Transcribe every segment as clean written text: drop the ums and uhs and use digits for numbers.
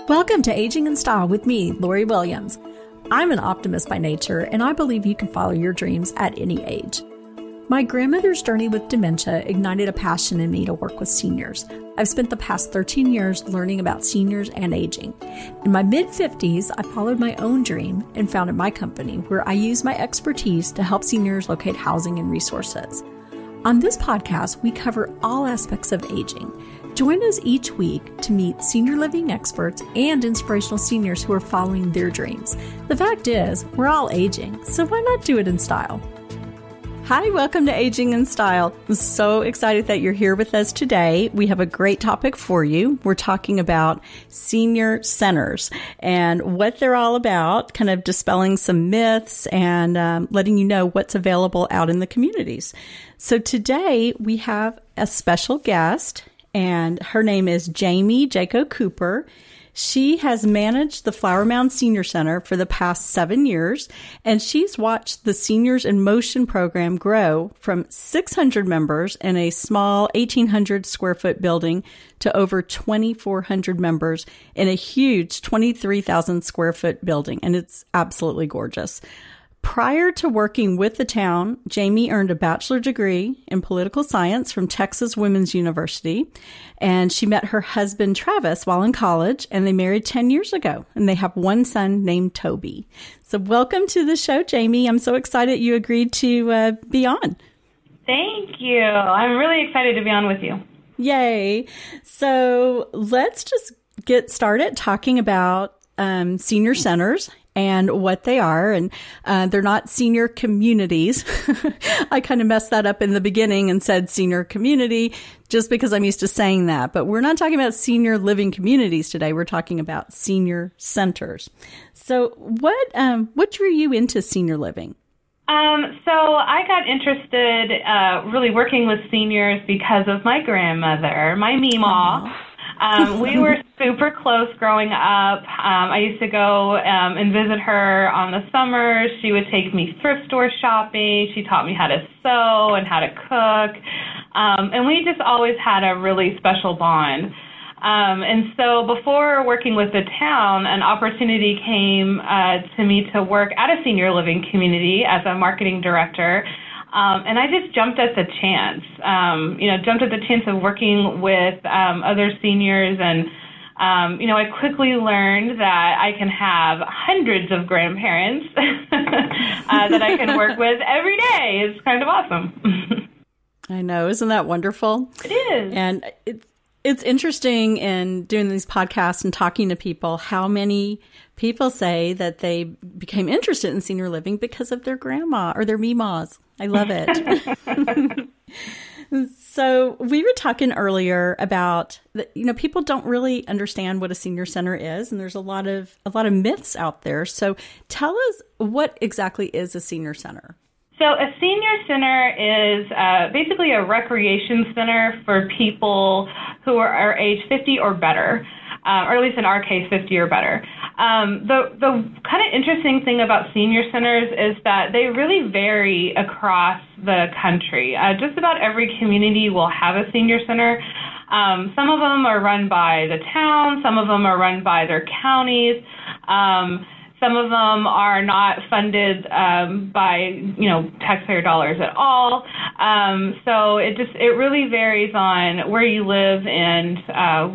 Welcome to Aging in Style with me, Lori Williams. I'm an optimist by nature, and I believe you can follow your dreams at any age. My grandmother's journey with dementia ignited a passion in me to work with seniors. I've spent the past 13 years learning about seniors and aging. In my mid-50s, I followed my own dream and founded my company, where I use my expertise to help seniors locate housing and resources. On this podcast, we cover all aspects of aging. Join us each week to meet senior living experts and inspirational seniors who are following their dreams. The fact is, we're all aging, so why not do it in style? Hi, welcome to Aging in Style. I'm so excited that you're here with us today. We have a great topic for you. We're talking about senior centers and what they're all about, kind of dispelling some myths and letting you know what's available out in the communities. So today we have a special guest, and her name is Jaime Jaco Cooper. She has managed the Mound Senior Center for the past 7 years, and she's watched the Seniors in Motion program grow from 600 members in a small 1,800 square foot building to over 2,400 members in a huge 23,000 square foot building, and it's absolutely gorgeous. Prior to working with the town, Jaime earned a bachelor's degree in political science from Texas Women's University, and she met her husband, Travis, while in college, and they married 10 years ago, and they have one son named Toby. So welcome to the show, Jaime. I'm so excited you agreed to be on. Thank you. I'm really excited to be on with you. Yay. So let's just get started talking about senior centers and what they are. And they're not senior communities. I kind of messed that up in the beginning and said senior community just because I'm used to saying that. But we're not talking about senior living communities today. We're talking about senior centers. So what drew you into senior living? So I got interested really working with seniors because of my grandmother, my Meemaw. We were super close growing up. I used to go and visit her on the summers. She would take me thrift store shopping. She taught me how to sew and how to cook. And we just always had a really special bond. And so before working with the town, an opportunity came to me to work at a senior living community as a marketing director. And I just jumped at the chance, jumped at the chance of working with other seniors. And, I quickly learned that I can have hundreds of grandparents that I can work with every day. It's kind of awesome. I know. Isn't that wonderful? It is. And it's interesting in doing these podcasts and talking to people, how many people say that they became interested in senior living because of their grandma or their Meemaws. I love it. So we were talking earlier about people don't really understand what a senior center is, and there's a lot of myths out there. So tell us, what exactly is a senior center? So a senior center is basically a recreation center for people who are age 50 or better, or at least in our case, 50 or better. The kind of interesting thing about senior centers is that they really vary across the country. Just about every community will have a senior center. Some of them are run by the town. Some of them are run by their counties. Some of them are not funded by, taxpayer dollars at all. So it really varies on where you live and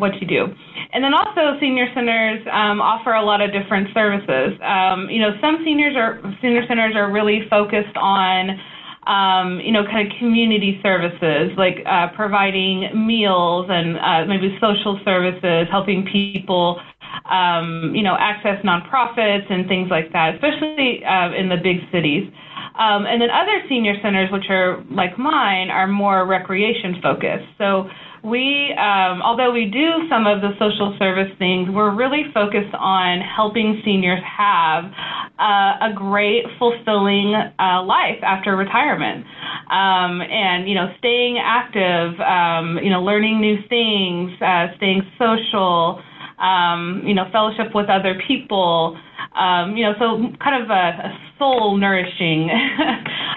what you do. And then also senior centers offer a lot of different services. Some senior centers are really focused on kind of community services, like providing meals and maybe social services, helping people access nonprofits and things like that, especially in the big cities. And then other senior centers, which are like mine, are more recreation focused. So we, although we do some of the social service things, we're really focused on helping seniors have a great, fulfilling life after retirement. And, staying active, learning new things, staying social, fellowship with other people, so kind of a soul nourishing,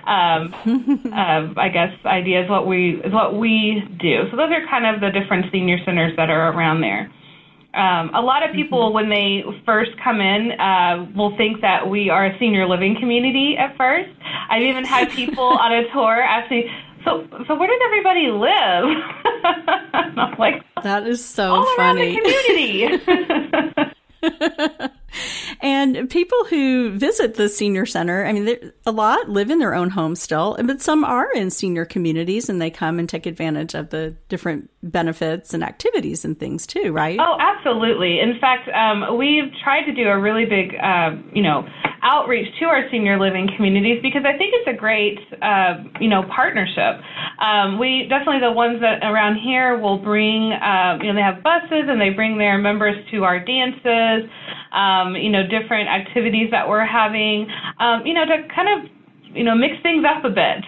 I guess, idea is what we do. So those are kind of the different senior centers that are around there. A lot of people, when they first come in, will think that we are a senior living community at first. I've even had people on a tour ask me, so where does everybody live? And I'm like, that is so all funny. Around the community. And people who visit the senior center, I mean, a lot live in their own homes still, but some are in senior communities, and they come and take advantage of the different benefits and activities and things too, right? Oh, absolutely. In fact, we've tried to do a really big, outreach to our senior living communities, because I think it's a great, partnership. We definitely, the ones that around here will bring, they have buses and they bring their members to our dances, different activities that we're having, to kind of, mix things up a bit,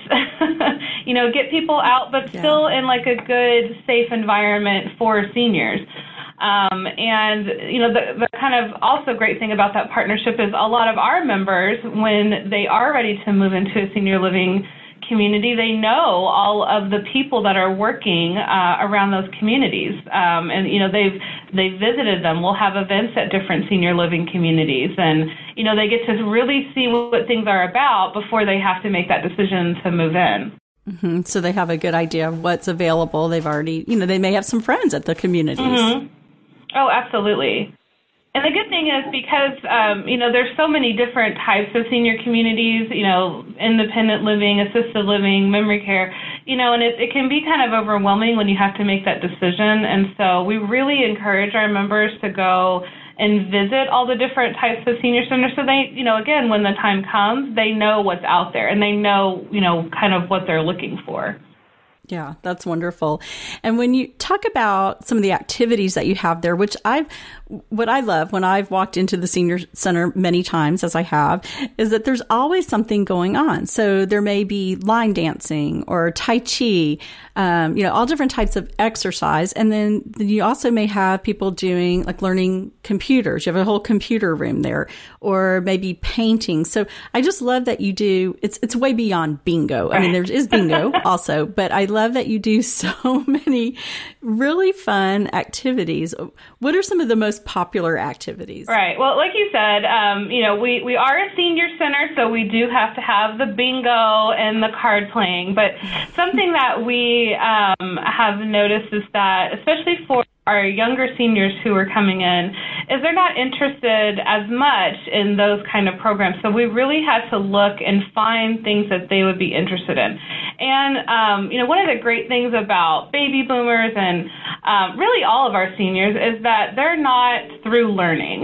get people out, but still in like a good, safe environment for seniors. The kind of also great thing about that partnership is a lot of our members, when they are ready to move into a senior living community, they know all of the people that are working around those communities, they've visited them. We'll have events at different senior living communities, and they get to really see what things are about before they have to make that decision to move in. Mm-hmm. So they have a good idea of what's available. They've already, they may have some friends at the communities. Mm-hmm. Oh, absolutely. And the good thing is, because, there's so many different types of senior communities, independent living, assisted living, memory care, and it can be kind of overwhelming when you have to make that decision. And so we really encourage our members to go and visit all the different types of senior centers, so they, again, when the time comes, they know what's out there and they know, kind of what they're looking for. Yeah, that's wonderful. And when you talk about some of the activities that you have there, what I love when I've walked into the senior center many times, as I have, is that there's always something going on. So there may be line dancing or Tai Chi, all different types of exercise. And then you also may have people doing, like, learning computers. You have a whole computer room there, or maybe painting. So I just love that you do, it's way beyond bingo. I mean, there is bingo also, but I love that you do so many really fun activities. What are some of the most popular activities? Right. Well, like you said, we are a senior center, so we do have to have the bingo and the card playing. But something that we have noticed is that, especially for our younger seniors who are coming in, is they're not interested as much in those kind of programs. So we really had to look and find things that they would be interested in. And, one of the great things about baby boomers and really all of our seniors is that they're not through learning.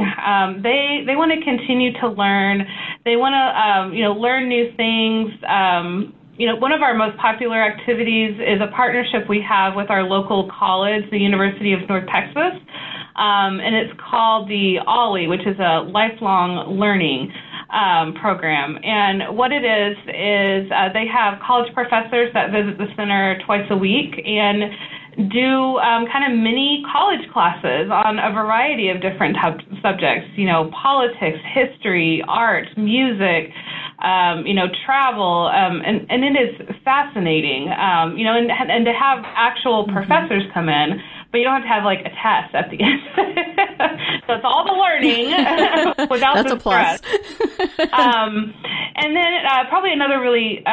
They want to continue to learn. They want to, learn new things. One of our most popular activities is a partnership we have with our local college, the University of North Texas, and it's called the OLLI, which is a lifelong learning program. And what it is they have college professors that visit the center twice a week and do kind of mini college classes on a variety of different subjects, politics, history, art, music, travel, and it is fascinating, and to have actual professors come in, but you don't have to have like a test at the end. So it's all the learning without That's the a plus. stress. And then probably another really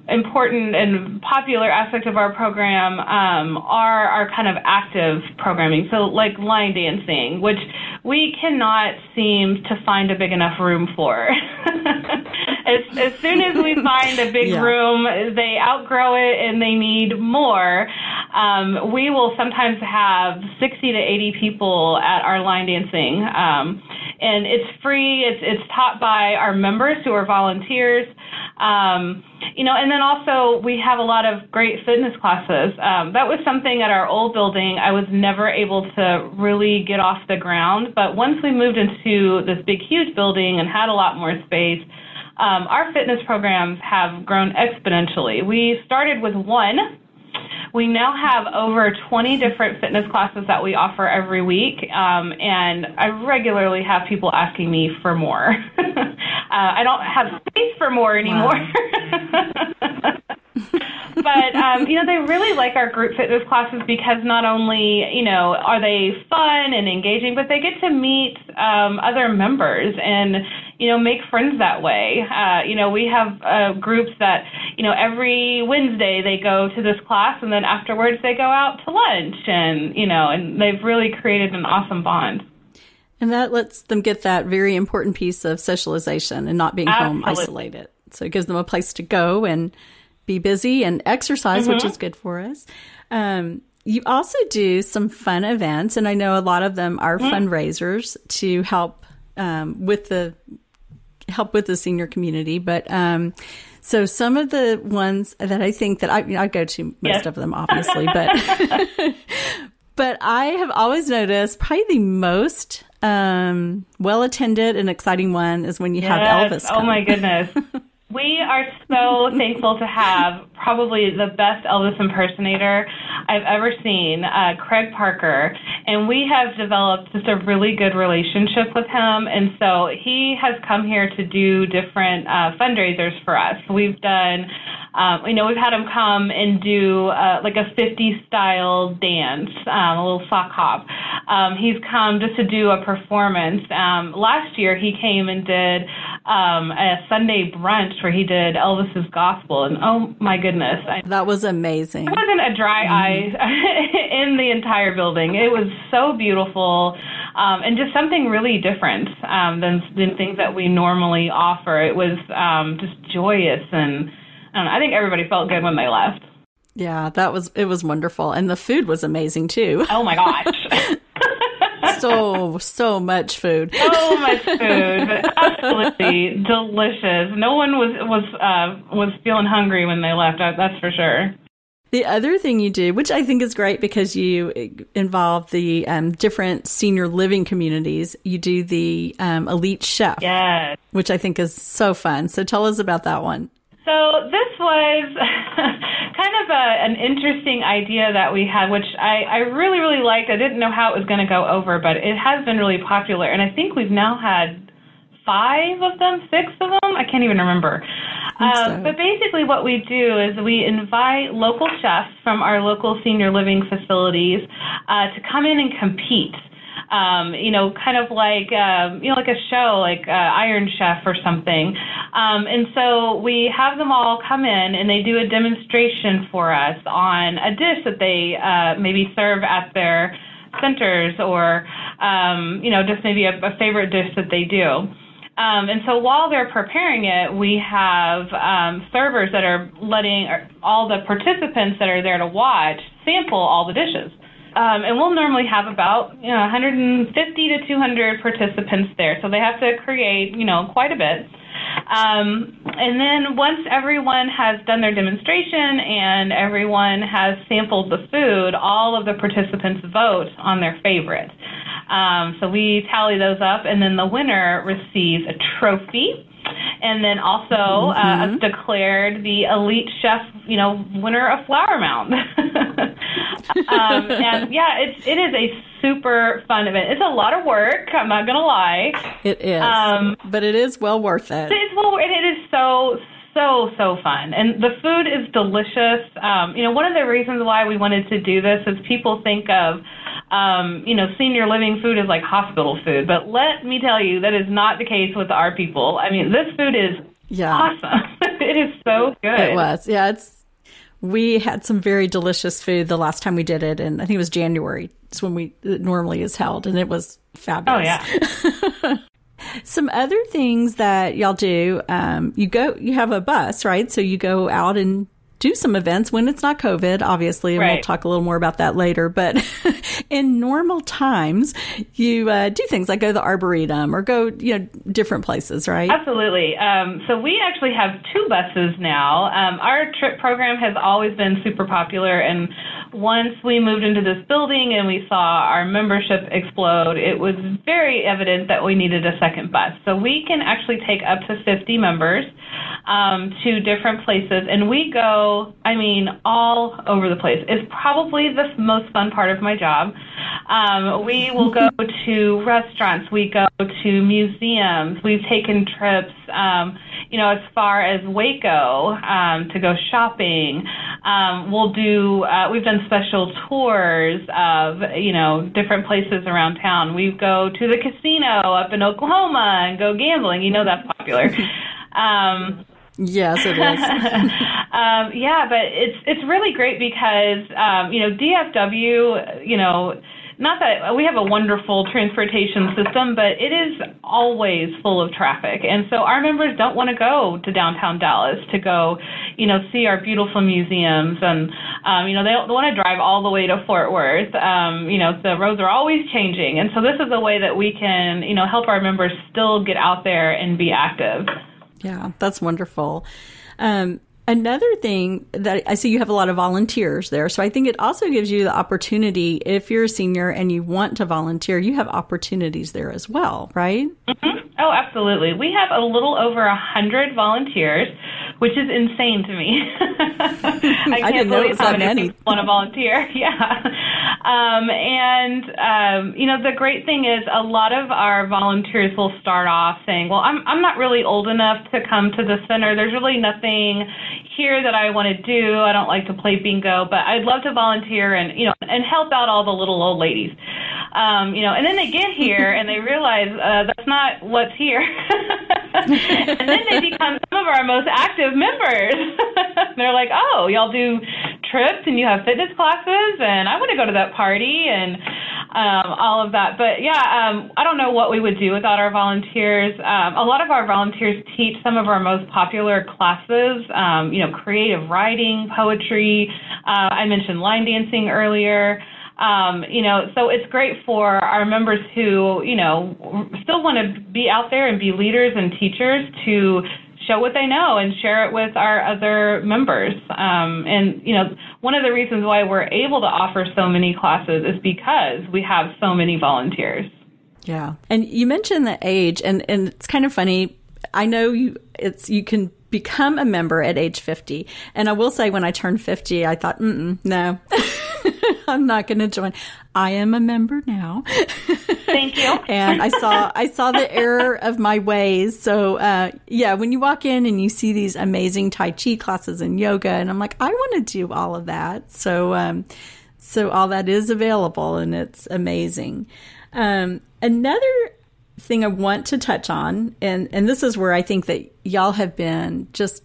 important and popular aspect of our program are our kind of active programming. So like line dancing, which we cannot seem to find a big enough room for. As soon as we find a big room, they outgrow it and they need more. We will sometimes have 60 to 80 people at our line dancing. And it's free. It's taught by our members who are volunteers. And then also we have a lot of great fitness classes. That was something at our old building I was never able to really get off the ground. But once we moved into this big, huge building and had a lot more space, our fitness programs have grown exponentially. We started with one. We now have over 20 different fitness classes that we offer every week, and I regularly have people asking me for more. I don't have space for more anymore. Wow. They really like our group fitness classes because not only, are they fun and engaging, but they get to meet other members and, make friends that way. We have groups that, every Wednesday they go to this class and then afterwards they go out to lunch and they've really created an awesome bond. And that lets them get that very important piece of socialization and not being Absolutely. home isolated. So it gives them a place to go and be busy and exercise, which is good for us. You also do some fun events, and I know a lot of them are fundraisers to help with the senior community. But so some of the ones that I think that I go to most of them, obviously, but but I have always noticed probably the most well-attended and exciting one is when you have Elvis come. Oh, my goodness. We are so thankful to have probably the best Elvis impersonator I've ever seen, Craig Parker. And we have developed just a really good relationship with him. And so he has come here to do different fundraisers for us. We've done, we've had him come and do like a 50s style dance, a little sock hop. He's come just to do a performance. Last year he came and did a Sunday brunch where he did Elvis's gospel. And oh my goodness. That was amazing. There wasn't a dry eye in the entire building. It was so beautiful and just something really different than things that we normally offer. It was just joyous, and I think everybody felt good when they left. Yeah, it was wonderful. And the food was amazing too. Oh my gosh. So much food. So much food, but absolutely delicious. No one was feeling hungry when they left. That's for sure. The other thing you do, which I think is great because you involve the different senior living communities, you do the Elite Chef, yes, which I think is so fun. So tell us about that one. So this was kind of an interesting idea that we had, which I really, really liked. I didn't know how it was going to go over, but it has been really popular. And I think we've now had 6 of them. I can't even remember. But basically what we do is we invite local chefs from our local senior living facilities to come in and compete. Kind of like, like a show, like Iron Chef or something. And so we have them all come in and they do a demonstration for us on a dish that they maybe serve at their centers or, just maybe a favorite dish that they do. And so while they're preparing it, we have servers that are letting all the participants that are there to watch sample all the dishes. And we'll normally have about 150 to 200 participants there. So they have to create, quite a bit. And then once everyone has done their demonstration and everyone has sampled the food, all of the participants vote on their favorite. So we tally those up, and then the winner receives a trophy. And then also declared the Elite Chef, winner of Flower Mound. And yeah, it is a super fun event. It's a lot of work. I'm not going to lie. It is, but it is well worth it. It is so fun. And the food is delicious. One of the reasons why we wanted to do this is people think of, senior living food is like hospital food. But let me tell you, that is not the case with our people. I mean, this food is awesome. It is so good. It was. Yeah, we had some very delicious food the last time we did it, and I think it was January. It's when it normally is held, and it was fabulous. Oh, yeah. Some other things that y'all do, you have a bus, right? So you go out and do some events when it's not COVID, obviously, and right. We'll talk a little more about that later. But in normal times, you do things like go to the Arboretum or go, different places, right? Absolutely. So we actually have 2 buses now. Our trip program has always been super popular, and once we moved into this building and we saw our membership explode, it was very evident that we needed a second bus. So we can actually take up to 50 members to different places, and we go, all over the place. It's probably the most fun part of my job. We will go to restaurants, we go to museums, we've taken trips, as far as Waco, to go shopping. We've done special tours of, different places around town. We go to the casino up in Oklahoma and go gambling. That's popular. Yes, it is. But it's really great because, DFW, not that we have a wonderful transportation system, but it is always full of traffic. And so our members don't want to go to downtown Dallas to go, see our beautiful museums. And, they don't want to drive all the way to Fort Worth. The roads are always changing. And so this is a way that we can, help our members still get out there and be active. Yeah, that's wonderful. Another thing that I see, you have a lot of volunteers there. So I think it also gives you the opportunity, if you're a senior and you want to volunteer, you have opportunities there as well, right? Mm-hmm. Oh, absolutely. We have a little over 100 volunteers, which is insane to me. I can't believe how many people want to volunteer. Yeah. The great thing is a lot of our volunteers will start off saying, well, I'm not really old enough to come to the center. There's really nothing here that I want to do. I don't like to play bingo, but I'd love to volunteer and help out all the little old ladies. And then they get here and they realize that's not what's here. And then they become some of our most active members. They're like, oh, y'all do trips and you have fitness classes and I want to go to that party and all of that. But I don't know what we would do without our volunteers. A lot of our volunteers teach some of our most popular classes, creative writing, poetry. I mentioned line dancing earlier. So it's great for our members who, still want to be out there and be leaders and teachers to show what they know and share it with our other members. One of the reasons why we're able to offer so many classes is because we have so many volunteers. Yeah. And you mentioned the age, and it's kind of funny. I know you can become a member at age 50. And I will say, when I turned 50, I thought, no, I'm not going to join. I am a member now. Thank you. And I saw the error of my ways. So, when you walk in and you see these amazing Tai Chi classes and yoga, and I'm like, I want to do all of that. So all that is available, and it's amazing. Another thing I want to touch on, and this is where I think that y'all have been just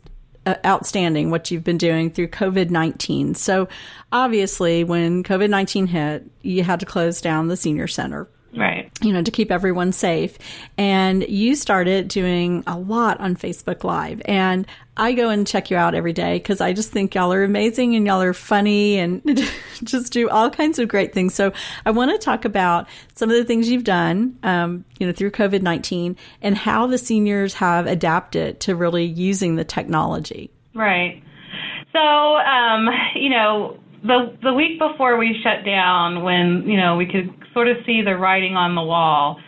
outstanding, what you've been doing through COVID-19. So obviously when COVID-19 hit, you had to close down the senior center. Right. To keep everyone safe. And you started doing a lot on Facebook Live. And I go and check you out every day because I just think y'all are amazing and y'all are funny and just do all kinds of great things. So I want to talk about some of the things you've done, through COVID-19 and how the seniors have adapted to really using the technology. Right. So, the week before we shut down, when, we could sort of see the writing on the wall,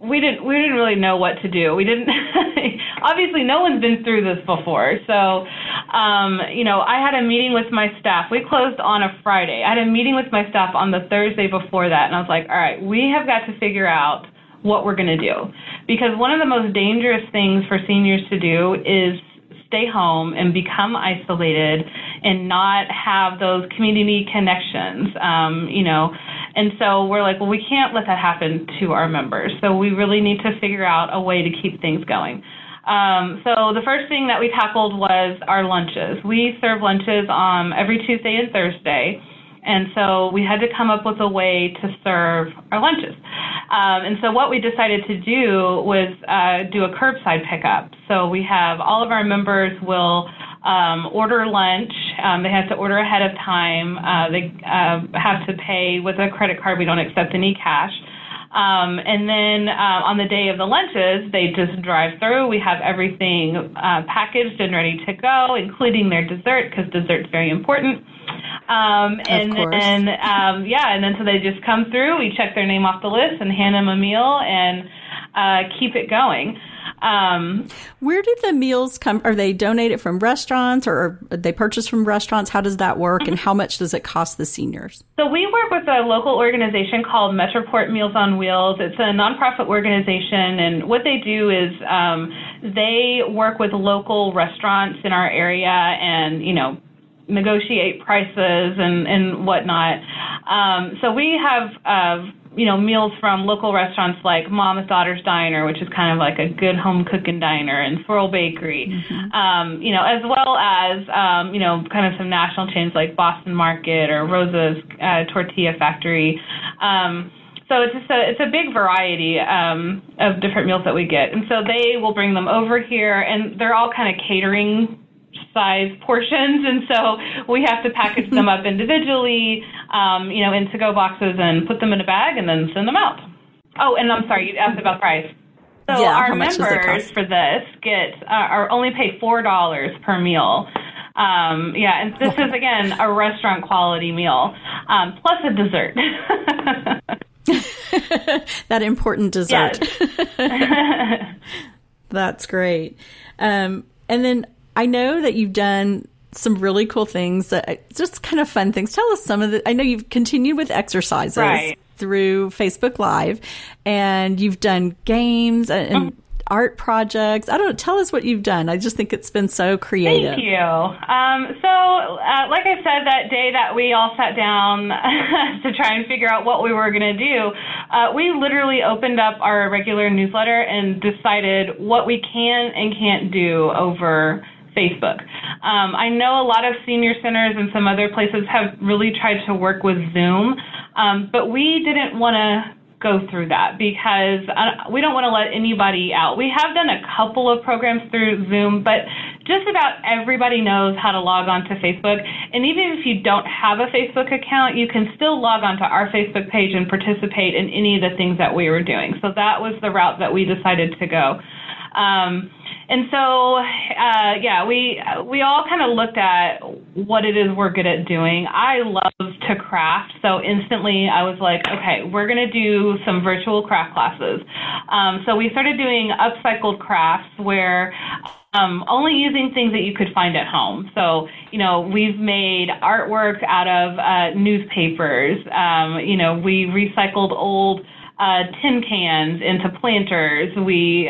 we didn't really know what to do. We didn't, obviously no one's been through this before. So, I had a meeting with my staff. We closed on a Friday. I had a meeting with my staff on the Thursday before that. And I was like, all right, we have got to figure out what we're going to do. Because one of the most dangerous things for seniors to do is stay home and become isolated and not have those community connections, And so we're like, well, we can't let that happen to our members. So we really need to figure out a way to keep things going. So the first thing that we tackled was our lunches. We serve lunches every Tuesday and Thursday. And so we had to come up with a way to serve our lunches. And so what we decided to do was do a curbside pickup. So we have all of our members will order lunch. They have to order ahead of time. They have to pay with a credit card. We don't accept any cash. And then on the day of the lunches, they just drive through. We have everything packaged and ready to go, including their dessert, because dessert's very important. And then so they just come through. We check their name off the list and hand them a meal and keep it going. Where do the meals come? Are they donated from restaurants or are they purchased from restaurants? How does that work, and how much does it cost the seniors? So we work with a local organization called Metroport Meals on Wheels. It's a nonprofit organization, and what they do is they work with local restaurants in our area and, negotiate prices and whatnot. So we have meals from local restaurants like Mama's Daughter's Diner, which is kind of like a good home cooking diner, and Swirl Bakery, as well as, kind of some national chains like Boston Market or Rosa's Tortilla Factory. So it's a big variety of different meals that we get. And so they will bring them over here, and they're all kind of catering size portions, and so we have to package them up individually, in to-go boxes and put them in a bag and then send them out. Oh, and I'm sorry, you asked about price. So our members for this are only pay $4 per meal. And this is, again, a restaurant quality meal, plus a dessert. That important dessert. Yes. That's great. And then I know that you've done some really cool things, just kind of fun things. Tell us some of the, I know you've continued with exercises through Facebook Live, and you've done games and art projects. Tell us what you've done. I just think it's been so creative. Thank you. Like I said, that day that we all sat down to try and figure out what we were going to do, we literally opened up our regular newsletter and decided what we can and can't do over Facebook. I know a lot of senior centers and some other places have really tried to work with Zoom, but we didn't want to go through that because we don't want to let anybody out. We have done a couple of programs through Zoom, but just about everybody knows how to log on to Facebook. And even if you don't have a Facebook account, you can still log on to our Facebook page and participate in any of the things that we were doing. So that was the route that we decided to go. And so, we all kind of looked at what it is we're good at doing. I love to craft, so instantly I was like, okay, we're going to do some virtual craft classes. So we started doing upcycled crafts where only using things that you could find at home. So, we've made artwork out of newspapers. We recycled old tin cans into planters. We,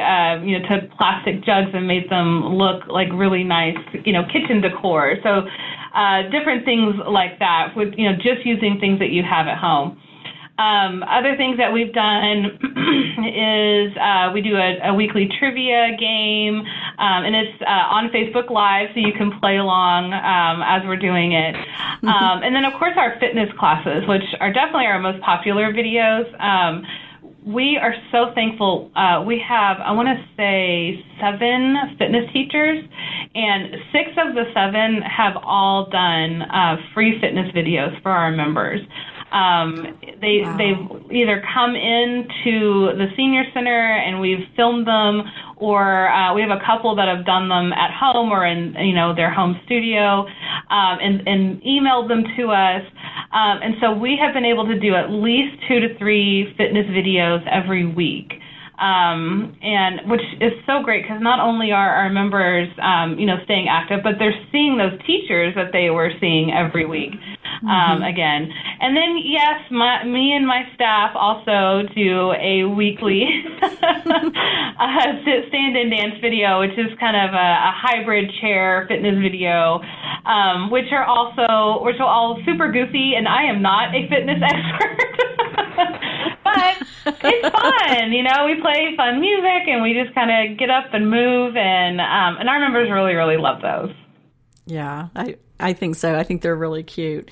took plastic jugs and made them look like really nice, kitchen decor. So different things like that with, just using things that you have at home. Other things that we've done is we do a weekly trivia game, and it's on Facebook Live, so you can play along as we're doing it. And then, of course, our fitness classes, which are definitely our most popular videos. We are so thankful. We have, I want to say, 7 fitness teachers, and 6 of the 7 have all done free fitness videos for our members. They've either come into the senior center and we've filmed them, or we have a couple that have done them at home or in their home studio, and emailed them to us. And so we have been able to do at least 2 to 3 fitness videos every week. And which is so great because not only are our members, staying active, but they're seeing those teachers that they were seeing every week. Again. And then, yes, me and my staff also do a weekly stand-in dance video, which is kind of a hybrid chair fitness video, which are all super goofy, and I am not a fitness expert. But it's fun, we play fun music, and we just kind of get up and move, and our members really, really love those. Yeah, I think so. I think they're really cute.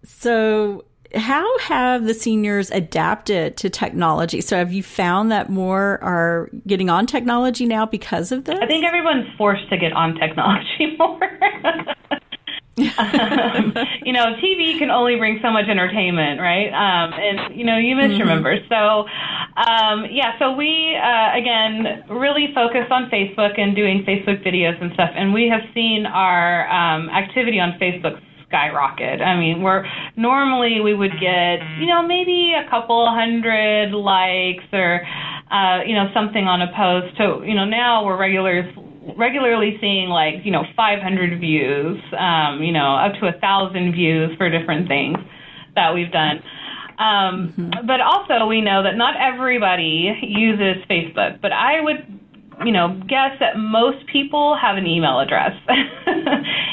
So how have the seniors adapted to technology? So have you found that more are getting on technology now because of this? I think everyone's forced to get on technology more. TV can only bring so much entertainment, right? And, you miss your members. So, so we, again, really focus on Facebook and doing Facebook videos and stuff. And we have seen our activity on Facebook skyrocket. I mean, normally we would get, maybe a couple hundred likes or something on a post. So, now we're regularly seeing 500 views, up to 1,000 views for different things that we've done. But also we know that not everybody uses Facebook, but I would guess that most people have an email address.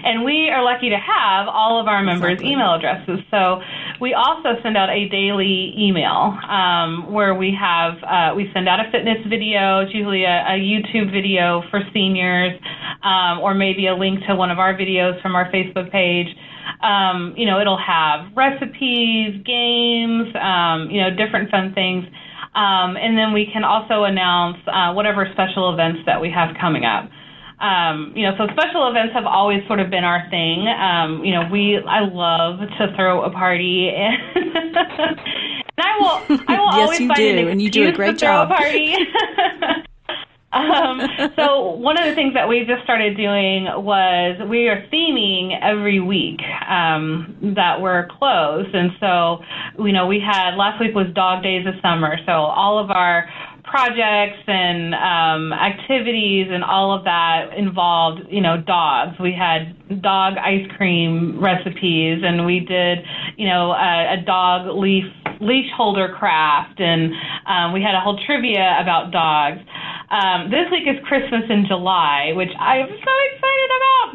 And we are lucky to have all of our members' email addresses. So we also send out a daily email where we send out a fitness video. It's usually a YouTube video for seniors, or maybe a link to one of our videos from our Facebook page. It'll have recipes, games, different fun things. And then we can also announce whatever special events that we have coming up. So special events have always sort of been our thing. I love to throw a party, and I will yes, always you find do, an excuse and you do a great to throw job. a party. So one of the things that we just started doing was we are theming every week that we're closed. And so, we had, last week was Dog Days of Summer. So all of our projects and activities and all of that involved, dogs. We had dog ice cream recipes, and we did, a dog leash holder craft, and we had a whole trivia about dogs. This week is Christmas in July, which I am so excited about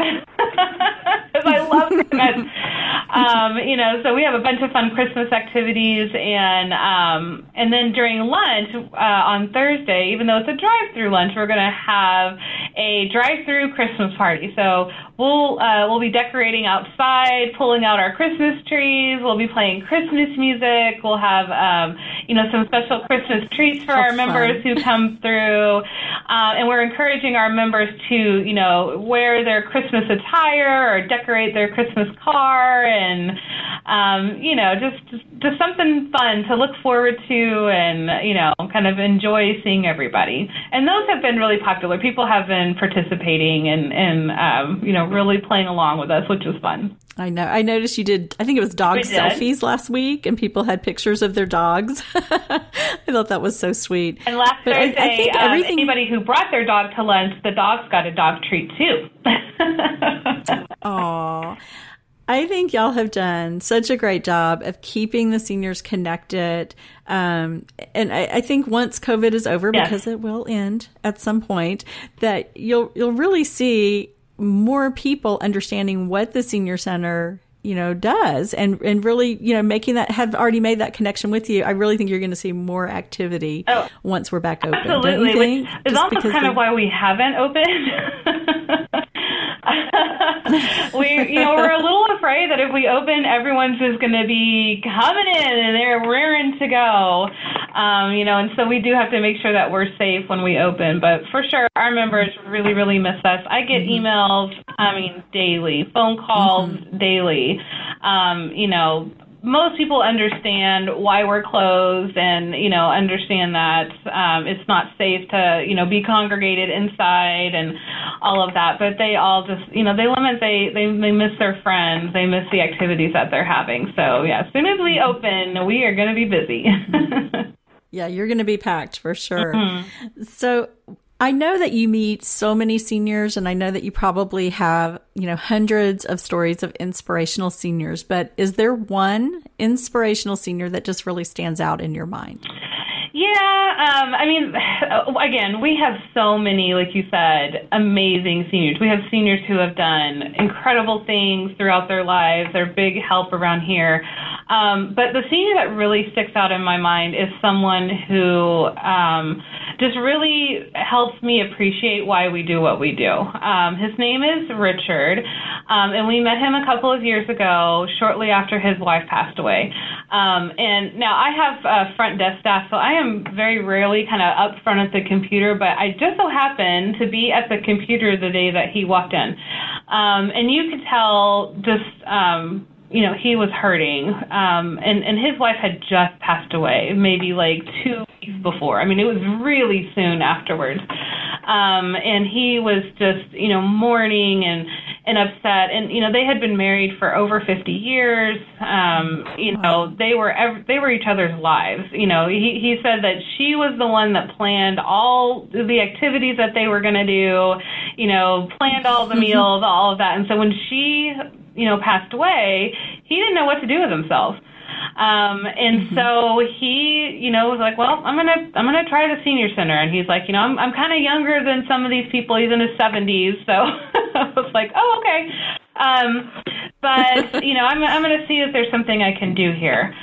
because I love Christmas. So we have a bunch of fun Christmas activities, and then during lunch on Thursday, even though it's a drive-through lunch, we're going to have a drive-through Christmas party. So we'll be decorating outside, pulling out our Christmas trees. We'll be playing Christmas music. We'll have some special Christmas treats for our members who come through. And we're encouraging our members to, wear their Christmas attire or decorate their Christmas car, and, just something fun to look forward to, and, kind of enjoy seeing everybody. And those have been really popular. People have been participating and really playing along with us, which was fun. I know. I noticed you did, I think it was dog selfies last week, and people had pictures of their dogs. I thought that was so sweet. And last Thursday, I think anybody who brought their dog to lunch, the dogs got a dog treat too. Aw. I think y'all have done such a great job of keeping the seniors connected. And I think once COVID is over, because it will end at some point, that you'll really see more people understanding what the senior center, does, and really, making that, have already made that connection with you. I really think you're going to see more activity once we're back open. Absolutely. Don't you think? It's also kind of why we haven't opened. We're a little afraid that if we open, everyone's just going to be coming in and they're raring to go. And so we do have to make sure that we're safe when we open. But for sure, our members really, really miss us. I get emails, daily, phone calls daily. Most people understand why we're closed and, understand that it's not safe to, be congregated inside and all of that. But they all just, they lament, they miss their friends. They miss the activities that they're having. So, yeah, as soon as we open, we are going to be busy. Yeah, you're going to be packed for sure. So I know that you meet so many seniors, and I know that you probably have, hundreds of stories of inspirational seniors, but is there one inspirational senior that just really stands out in your mind? Yeah, again, we have so many, like you said, amazing seniors. We have seniors who have done incredible things throughout their lives. They're a big help around here. But the senior that really sticks out in my mind is someone who just really helps me appreciate why we do what we do. His name is Richard, and we met him a couple of years ago, shortly after his wife passed away. And now I have front desk staff, so I am very rarely kind of up front at the computer, but I just so happened to be at the computer the day that he walked in. And you could tell just, he was hurting, and his wife had just passed away, maybe like 2 weeks before. It was really soon afterwards. And he was just, mourning and upset. And, they had been married for over 50 years. They were each other's lives. He said that she was the one that planned all the activities that they were going to do, planned all the meals, all of that. And so when she, passed away, he didn't know what to do with himself. So he, was like, well, I'm going to try the senior center. And he's like, I'm kind of younger than some of these people. He's in his 70s. So I was like, oh, okay. But I'm going to see if there's something I can do here.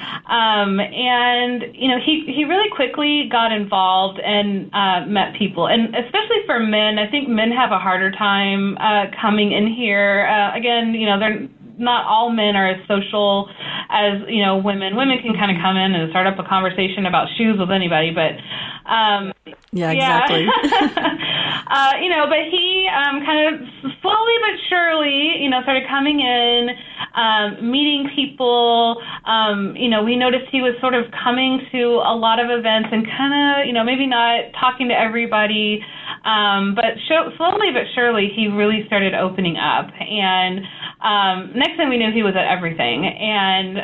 He really quickly got involved and met people. And especially for men, I think men have a harder time coming in here. Again, they're not all men are as social as, women. Women can kind of come in and start up a conversation about shoes with anybody, but yeah, exactly. But he kind of slowly but surely, started coming in, meeting people. We noticed he was sort of coming to a lot of events and kind of, maybe not talking to everybody, but slowly but surely he really started opening up. And next thing we knew, he was at everything. And,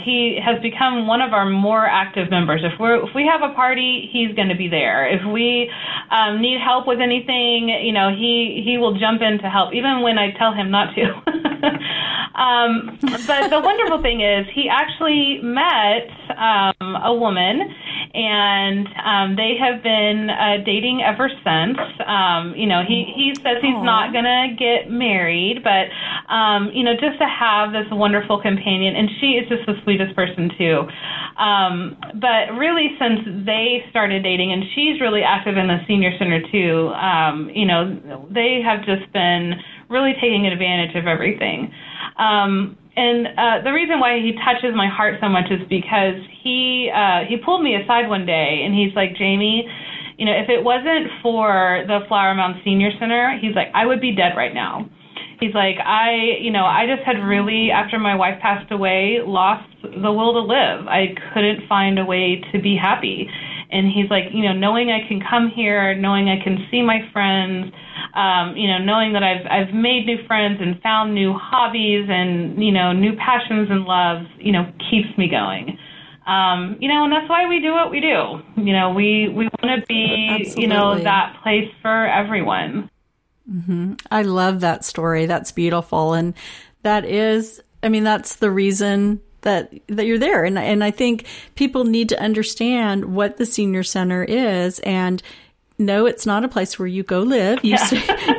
he has become one of our more active members. If we have a party, he's going to be there. If we need help with anything, he will jump in to help, even when I tell him not to. But the wonderful thing is he actually met a woman, and they have been dating ever since. He says he's not going to get married, but, just to have this wonderful companion, and she is just the sweetest person too. But really, since they started dating, and she's really active in the senior center too, they have just been really taking advantage of everything. And the reason why he touches my heart so much is because he pulled me aside one day, and he's like, Jamie, if it wasn't for the Flower Mound Senior Center, he's like, I would be dead right now. He's like, I just had really, after my wife passed away, lost the will to live. I couldn't find a way to be happy. And he's like, knowing I can come here, knowing I can see my friends, knowing that I've made new friends and found new hobbies and, new passions and loves, keeps me going. And that's why we do what we do. We want to be, Absolutely. That place for everyone. Mm-hmm. I love that story. That's beautiful. And that's the reason that you're there. And I think people need to understand what the senior center is. And no, it's not a place where you go live. You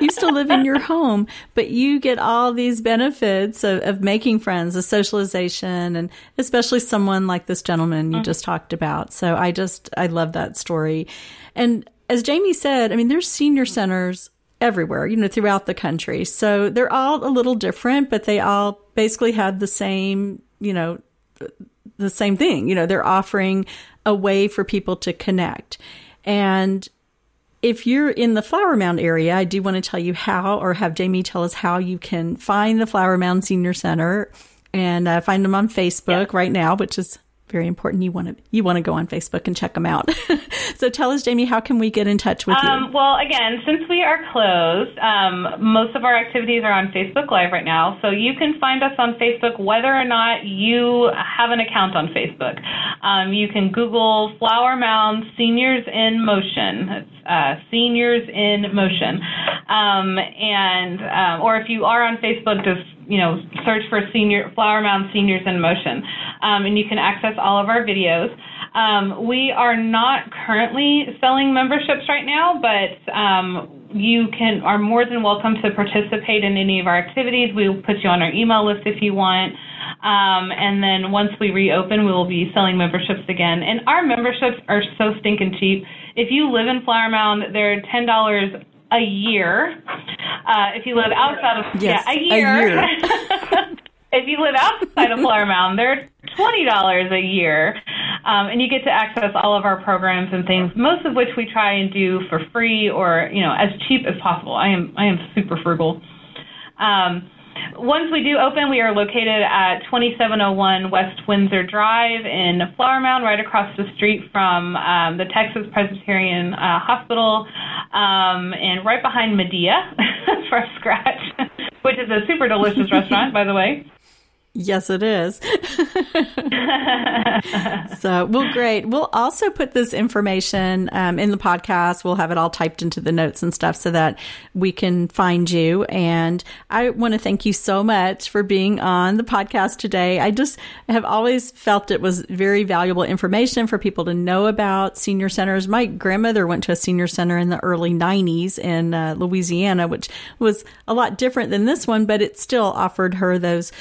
still live in your home, but you get all these benefits of making friends, the socialization, and especially someone like this gentleman you just talked about. So I love that story. And as Jamie said, there's senior centers everywhere, throughout the country. So they're all a little different, but they all basically have the same, the same thing. They're offering a way for people to connect. And if you're in the Flower Mound area, I do want to tell you how, or have Jamie tell us how you can find the Flower Mound Senior Center and find them on Facebook right now, which is very important. You want to go on Facebook and check them out. So tell us, Jamie, how can we get in touch with you? Well, again, since we are closed, most of our activities are on Facebook Live right now. So you can find us on Facebook whether or not you have an account on Facebook. You can Google Flower Mound Seniors in Motion. It's Seniors in Motion. Or if you are on Facebook, just search for Flower Mound Seniors in Motion, and you can access all of our videos. We are not currently selling memberships right now, but you are more than welcome to participate in any of our activities. We will put you on our email list if you want. And then once we reopen, we will be selling memberships again. And our memberships are so stinking cheap. If you live in Flower Mound, they're $10 a year. If you live outside of a year. If you live outside of Flower Mound, they're $20 a year, and you get to access all of our programs and things, most of which we try and do for free or as cheap as possible. I am super frugal. Once we do open, we are located at 2701 West Windsor Drive in Flower Mound, right across the street from the Texas Presbyterian Hospital, and right behind Medea for a scratch. which is a super delicious restaurant, by the way. Yes, it is. So, well, great. We'll also put this information in the podcast. We'll have it all typed into the notes and stuff so that we can find you. And I want to thank you so much for being on the podcast today. I just have always felt it was very valuable information for people to know about senior centers. My grandmother went to a senior center in the early 90s in Louisiana, which was a lot different than this one, but it still offered her those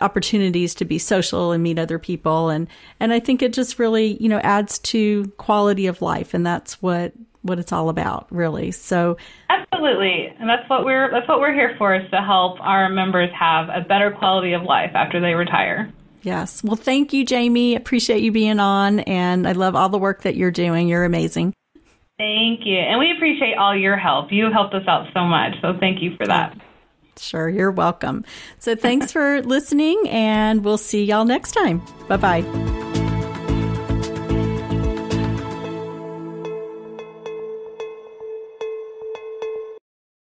opportunities to be social and meet other people. And I think it just really, adds to quality of life. And that's what it's all about, really. So absolutely. And that's what we're here for, is to help our members have a better quality of life after they retire. Yes. Well, thank you, Jaime. Appreciate you being on. And I love all the work that you're doing. You're amazing. Thank you. And we appreciate all your help. You helped us out so much. So thank you for that. Sure, you're welcome. So thanks for listening, and we'll see y'all next time. Bye-bye.